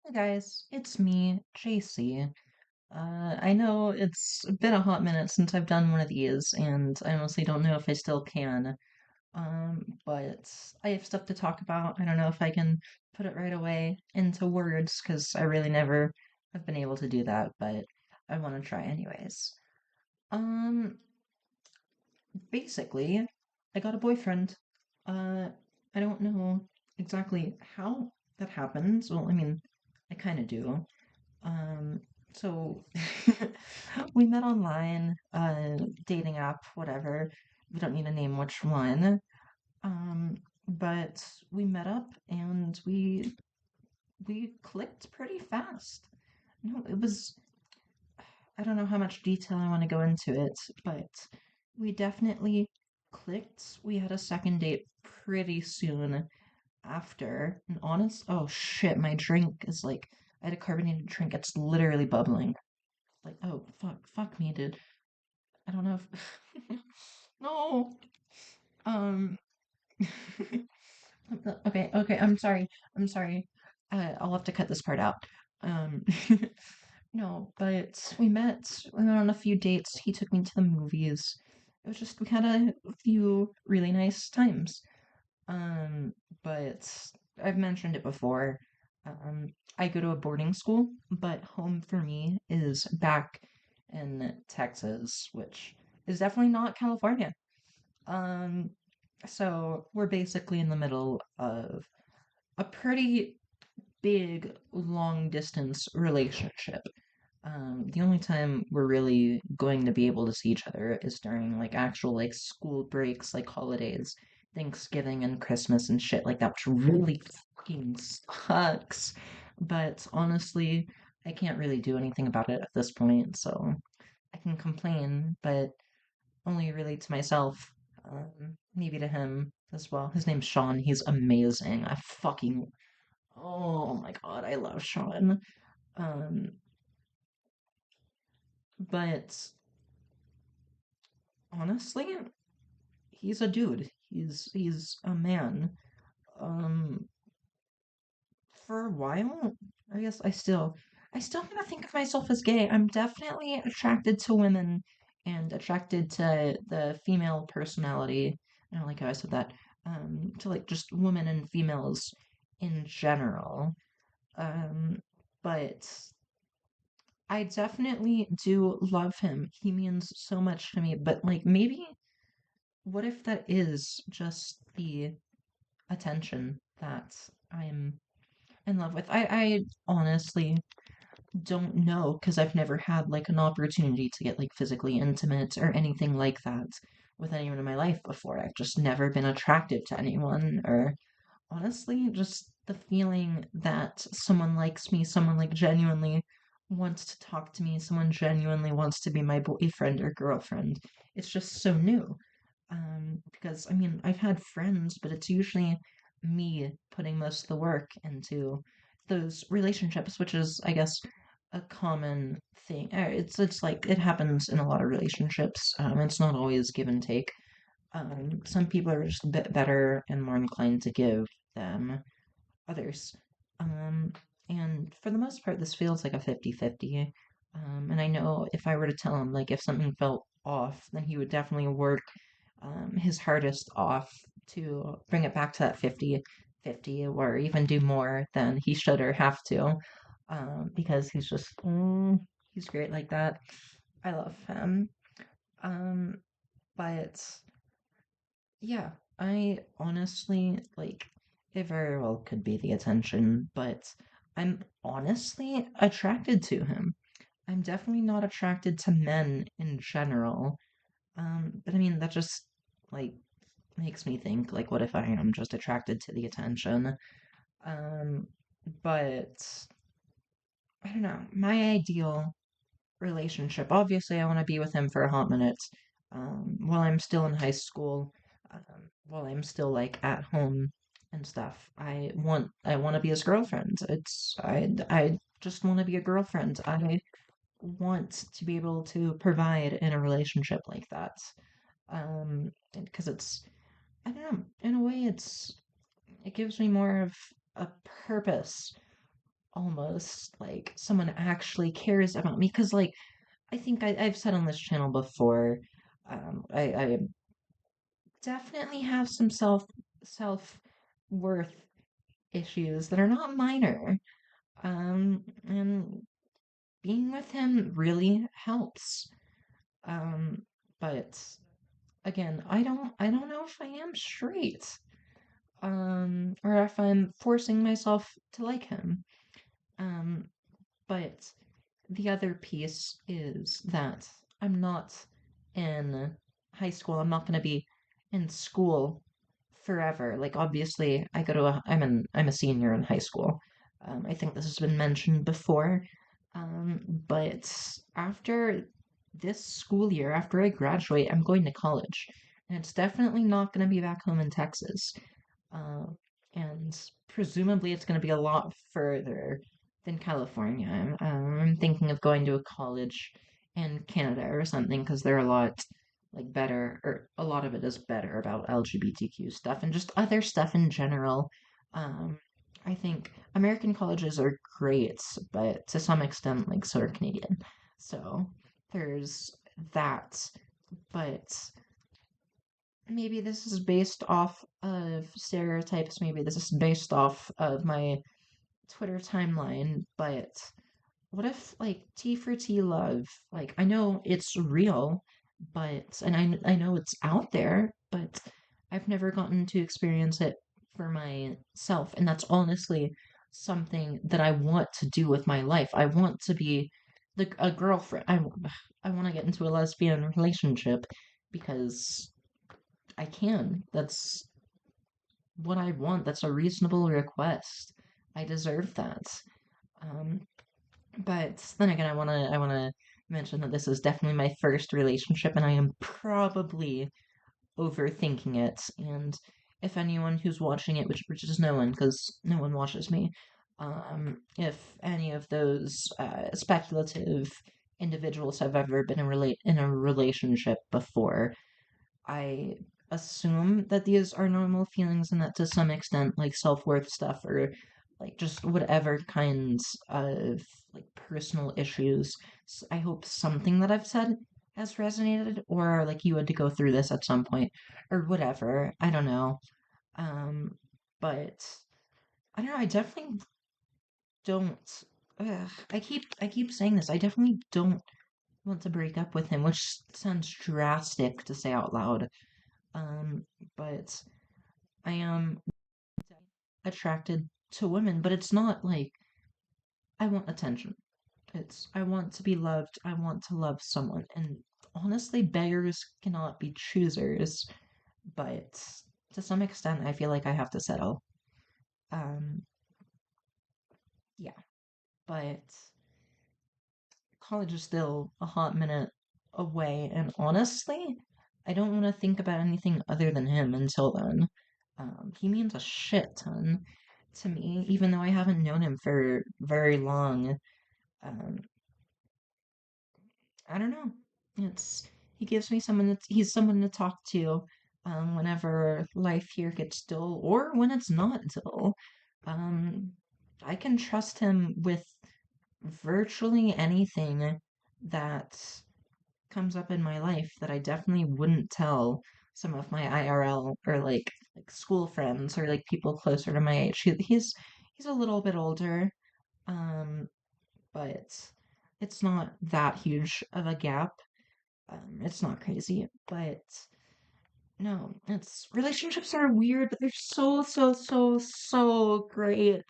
Hey guys, it's me, JC. I know it's been a hot minute since I've done one of these, and I honestly don't know if I still can. But I have stuff to talk about. I don't know if I can put it right away into words, because I really never have been able to do that, but I want to try anyways. Um, Basically, I got a boyfriend. Uh, I don't know exactly how that happens. Well, I mean, I kind of do. Um, so we met online, dating app, whatever. We don't need to name which one. Um, but we met up and we clicked pretty fast. No, it was I don't know how much detail I want to go into it, but we definitely clicked. We had a second date pretty soon after. And honest, oh shit, my drink is like I had a carbonated drink. It's literally bubbling. Like, oh, fuck me, dude. I don't know if no. Um okay, I'm sorry. I'll have to cut this part out. Um no, but we went on a few dates. He took me to the movies. It was just we had a few really nice times. Um, but I've mentioned it before. Um, I go to a boarding school, but home for me is back in Texas, which is definitely not California. Um, so we're basically in the middle of a pretty big long distance relationship. The only time we're really going to be able to see each other is during like actual like school breaks, like holidays, Thanksgiving and Christmas and shit like that, which really fucking sucks. But honestly, I can't really do anything about it at this point, so I can complain, but only really to myself. Maybe to him as well. His name's Sean. He's amazing. Oh my God, I love Sean. Um, but honestly, he's a dude. He's a man. Um, for a while, I guess I still kind of think of myself as gay. I'm definitely attracted to women and attracted to the female personality. I don't like how I said that. To like just women and females in general. Um, but I definitely do love him. He means so much to me. But like maybe what if that is just the attention that I'm in love with? I honestly don't know because I've never had like an opportunity to get like physically intimate or anything like that with anyone in my life before. I've just never been attracted to anyone or honestly just the feeling that someone likes me, someone like genuinely wants to talk to me, someone genuinely wants to be my boyfriend or girlfriend. It's just so new. Because I mean, I've had friends, but it's usually me putting most of the work into those relationships, which is, I guess, a common thing. It's like it happens in a lot of relationships. It's not always give and take. Some people are just a bit better and more inclined to give than others. Um, and for the most part, this feels like a 50-50. And I know if I were to tell him, like, if something felt off, then he would definitely work his hardest off to bring it back to that 50-50, or even do more than he should or have to, because he's great like that. I love him. Um, but yeah, I honestly like it very well could be the attention, but I'm honestly attracted to him. I'm definitely not attracted to men in general. But I mean that just like makes me think like what if I am just attracted to the attention? Um, but I don't know. My ideal relationship, obviously I want to be with him for a hot minute. While I'm still in high school, while I'm still like at home and stuff. I want to be his girlfriend. I just want to be a girlfriend. I want to be able to provide in a relationship like that. Because it's I don't know, in a way it gives me more of a purpose almost like someone actually cares about me. Because, like, I think I've said on this channel before, I definitely have some self worth issues that are not minor. And being with him really helps. Um, but again, I don't know if I am straight. Or if I'm forcing myself to like him. Um, but the other piece is that I'm not in high school. I'm not going to be in school forever. Like obviously, I'm a senior in high school. I think this has been mentioned before. But after this school year, after I graduate, I'm going to college, and it's definitely not going to be back home in Texas. Uh, and presumably it's going to be a lot further than California. I'm thinking of going to a college in Canada or something because they're a lot like better, or a lot of it is better about LGBTQ stuff and just other stuff in general. Um, I think American colleges are great, but to some extent, like so are Canadian. So there's that, but maybe this is based off of stereotypes. Maybe this is based off of my Twitter timeline, but what if like T for T love, like I know it's real, but and I know it's out there, but I've never gotten to experience it for myself, and that's honestly something that I want to do with my life. I want to be a girlfriend. I want to get into a lesbian relationship because I can. That's what I want. That's a reasonable request. I deserve that. Um, but then again, I wanna mention that this is definitely my first relationship, and I am probably overthinking it. And if anyone who's watching it, which is no one, because no one watches me, if any of those speculative individuals have ever been in a relationship before, I assume that these are normal feelings and that to some extent, like self-worth stuff or like just whatever kinds of like personal issues. I hope something that I've said has resonated, or like you had to go through this at some point or whatever. I don't know. Um, but I don't know. I definitely don't. I keep saying this. I definitely don't want to break up with him, which sounds drastic to say out loud. Um, but I am attracted to women, but it's not like I want attention. It's I want to be loved. I want to love someone. And honestly, beggars cannot be choosers, but to some extent, I feel like I have to settle. Um, yeah, but college is still a hot minute away, and honestly, I don't want to think about anything other than him until then. He means a shit ton to me, even though I haven't known him for very long. Um, I don't know. It's he gives me he's someone to talk to, whenever life here gets dull or when it's not dull. Um, I can trust him with virtually anything that comes up in my life that I definitely wouldn't tell some of my IRL or like school friends or like people closer to my age. He's a little bit older, um, but it's not that huge of a gap. It's not crazy, but no, it's relationships are weird, but they're so great.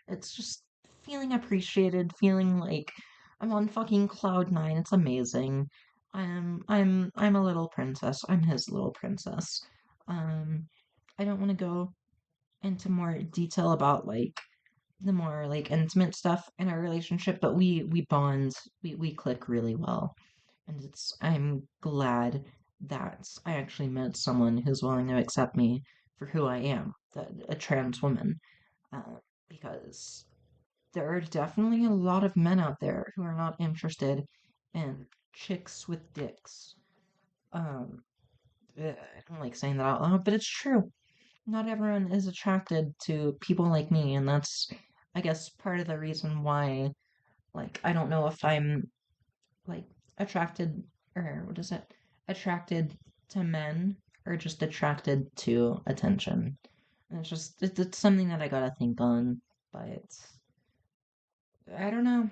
It's just feeling appreciated, feeling like I'm on fucking cloud nine. It's amazing. I'm a little princess. I'm his little princess. Um, I don't want to go into more detail about like the more like intimate stuff in our relationship, but we bond, we click really well. And I'm glad that I actually met someone who's willing to accept me for who I am, a trans woman, uh, because there are definitely a lot of men out there who are not interested in chicks with dicks. Um, I don't like saying that out loud, but it's true. Not everyone is attracted to people like me, and I guess part of the reason why, like, I don't know if I'm like attracted, or what is it? Attracted to men, or just attracted to attention. And it's something that I gotta think on, but I don't know.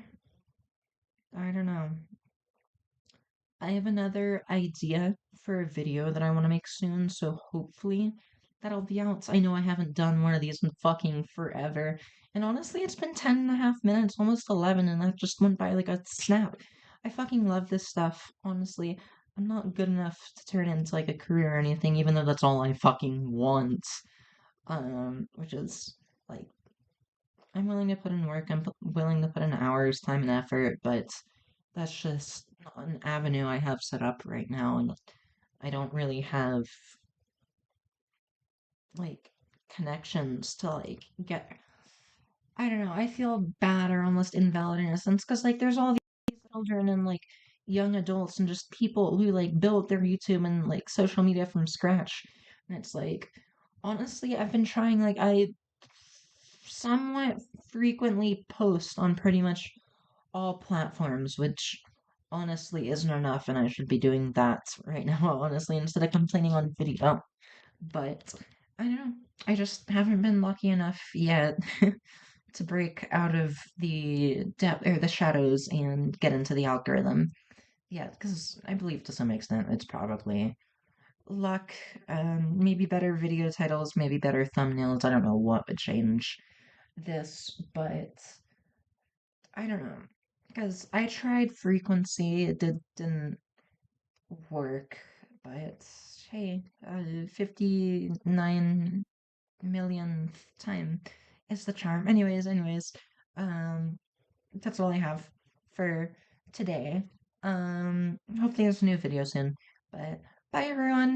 I don't know. I have another idea for a video that I want to make soon, so hopefully that'll be out. I know I haven't done one of these in fucking forever. And honestly, it's been 10 and a half minutes, almost 11, and that just went by like a snap. I fucking love this stuff, honestly. I'm not good enough to turn into like a career or anything, even though that's all I fucking want. Which is like, I'm willing to put in work, willing to put in hours, time, and effort, but that's just not an avenue I have set up right now, and I don't really have like connections to like get. I don't know. I feel bad or almost invalid in a sense because like there's all these children and like young adults and just people who like build their YouTube and like social media from scratch, and it's like honestly, I've been trying. Like I somewhat frequently post on pretty much all platforms, which honestly isn't enough, and I should be doing that right now, honestly, instead of complaining on video. But I don't know. I just haven't been lucky enough yet to break out of the depth or the shadows and get into the algorithm. Yeah, because I believe to some extent it's probably luck, maybe better video titles, maybe better thumbnails. I don't know what would change this, but I don't know. Because I tried frequency, it didn't work, but hey, 59 millionth time is the charm. Anyways, um, that's all I have for today. Hopefully there's a new video soon, but bye everyone!